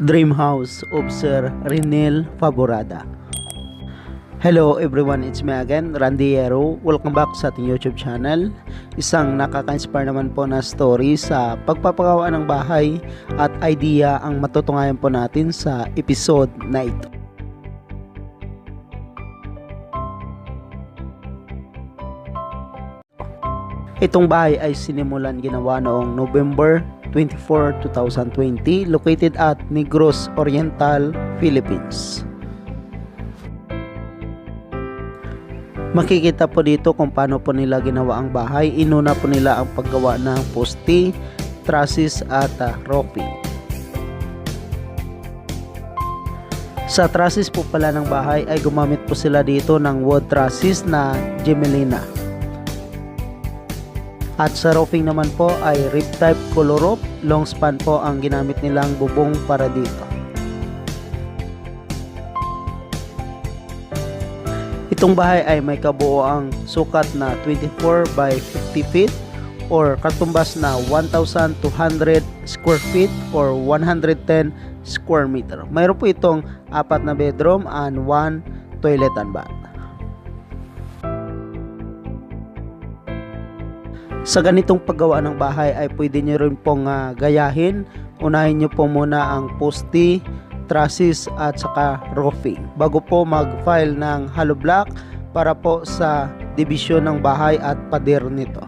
Dream House of Sir Renel Favorada. Hello everyone, it's me again, Randy Yero. Welcome back sa ating YouTube channel. Isang nakaka-inspire naman po na story sa pagpapagawa ng bahay at idea ang matutungayan po natin sa episode na ito. Itong bahay ay sinimulan ginawa noong November 24, 2020, located at Negros Oriental, Philippines. Makikita po dito kung paano po nila ginawa ang bahay. Inuna po nila ang paggawa ng poste, trusses at roofing. Sa trusses po pala ng bahay ay gumamit po sila dito ng wood trusses na Gemelina. At sa roofing naman po ay rib type color roof, long span po ang ginamit nilang bubong para dito. Itong bahay ay may kabuoang sukat na 24 by 50 feet or katumbas na 1,200 square feet or 110 square meter. Mayroon po itong 4 na bedroom and 1 toilet and bath. Sa ganitong paggawa ng bahay ay pwede nyo rin pong gayahin. Unahin nyo po muna ang poste, trusses at saka roofing bago po mag-file ng hollow block para po sa division ng bahay at pader nito.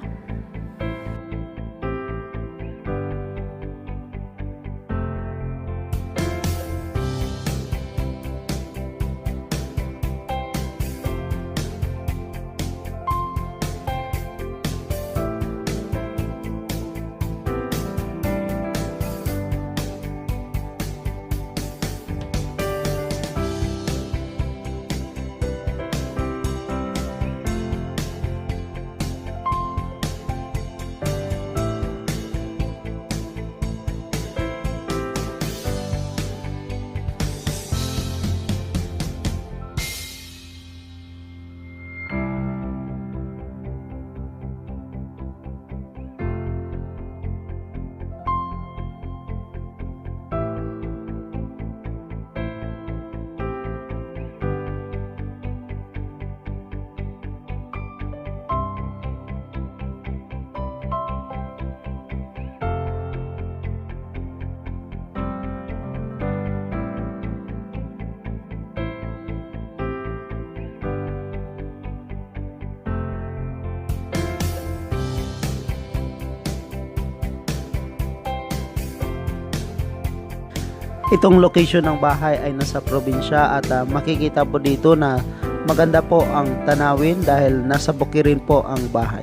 Itong location ng bahay ay nasa probinsya at makikita po dito na maganda po ang tanawin dahil nasa bukirin po ang bahay.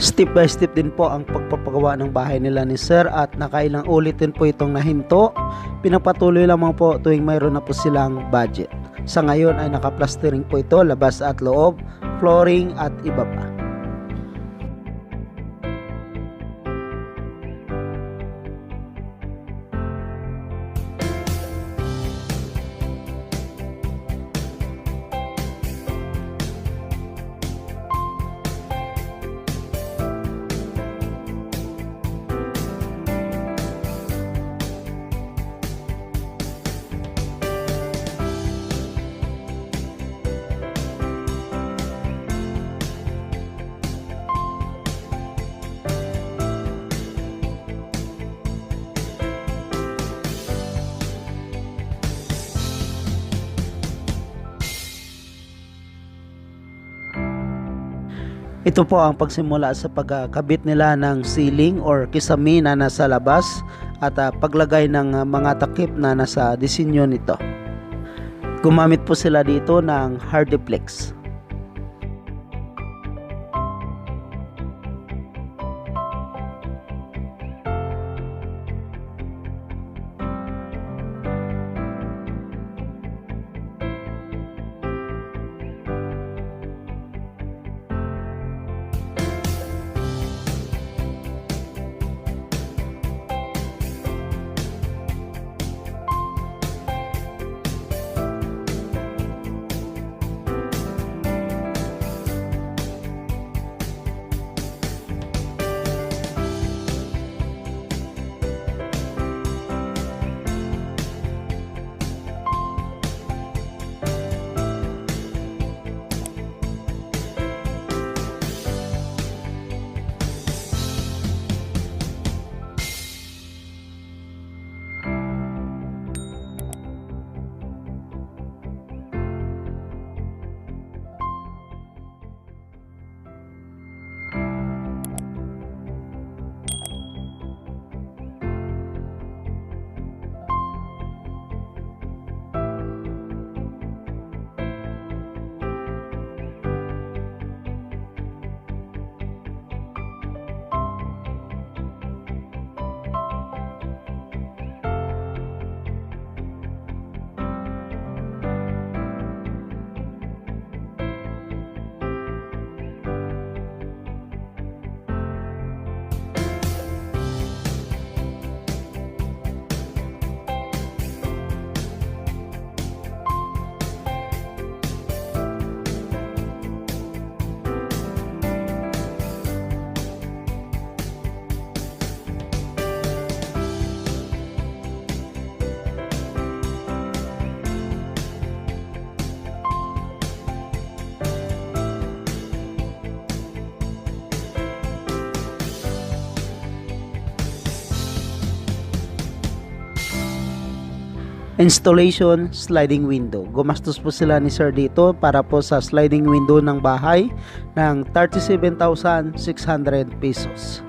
Step by step din po ang pagpapagawa ng bahay nila ni Sir at nakailang ulit din po itong nahinto. Pinapatuloy lamang po tuwing mayroon na po silang budget. Sa ngayon ay naka-plastering po ito, labas at loob, flooring at iba pa. Ito po ang pagsimula sa pagkabit nila ng ceiling or kisame na nasa labas at paglagay ng mga takip na nasa disenyo nito. Gumamit po sila dito ng Hardiplex. Installation, sliding window. Gumastos po sila ni Sir dito para po sa sliding window ng bahay ng 37,600 pesos.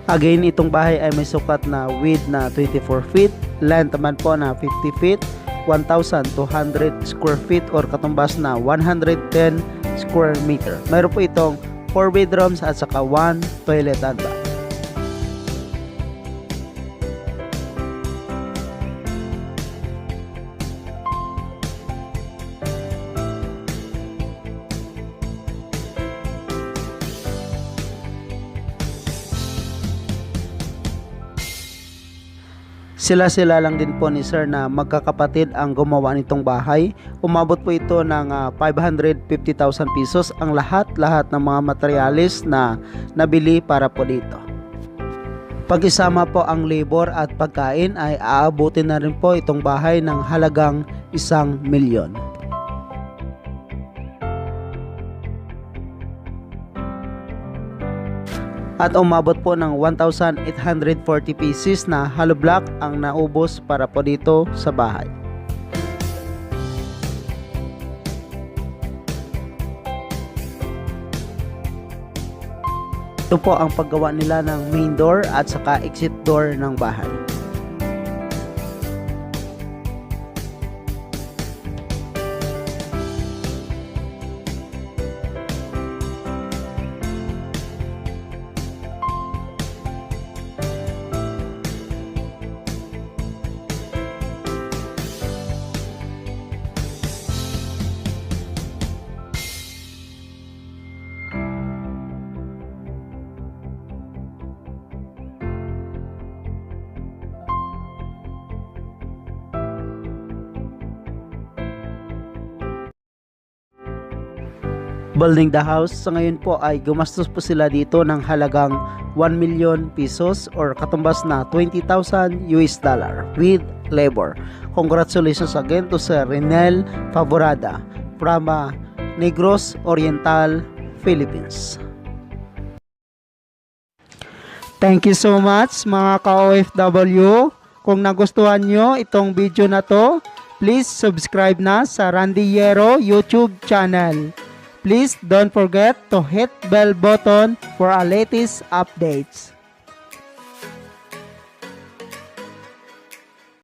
Again, itong bahay ay may sukat na width na 24 feet, length naman po na 50 feet, 1,200 square feet or katumbas na 110 square meter. Mayroon po itong 4 bedrooms at saka 1 toilet and bath. Sila lang din po ni Sir na magkakapatid ang gumawa nitong bahay. Umabot po ito ng 550,000 pesos ang lahat ng mga materialis na nabili para po dito. Pag-isama po ang labor at pagkain ay aabutin na rin po itong bahay ng halagang 1 milyon. At umabot po ng 1,840 pieces na hollow block ang naubos para po dito sa bahay. Ito po ang paggawa nila ng main door at saka exit door ng bahay. Building the house, sa ngayon po ay gumastos po sila dito ng halagang 1 million pesos or katumbas na 20,000 US dollar with labor. Congratulations again to Sir Rinel Favorada from Negros Oriental, Philippines. Thank you so much mga ka-OFW. Kung nagustuhan nyo itong video na to, please subscribe na sa Randy Yero YouTube channel. Please don't forget to hit bell button for our latest updates.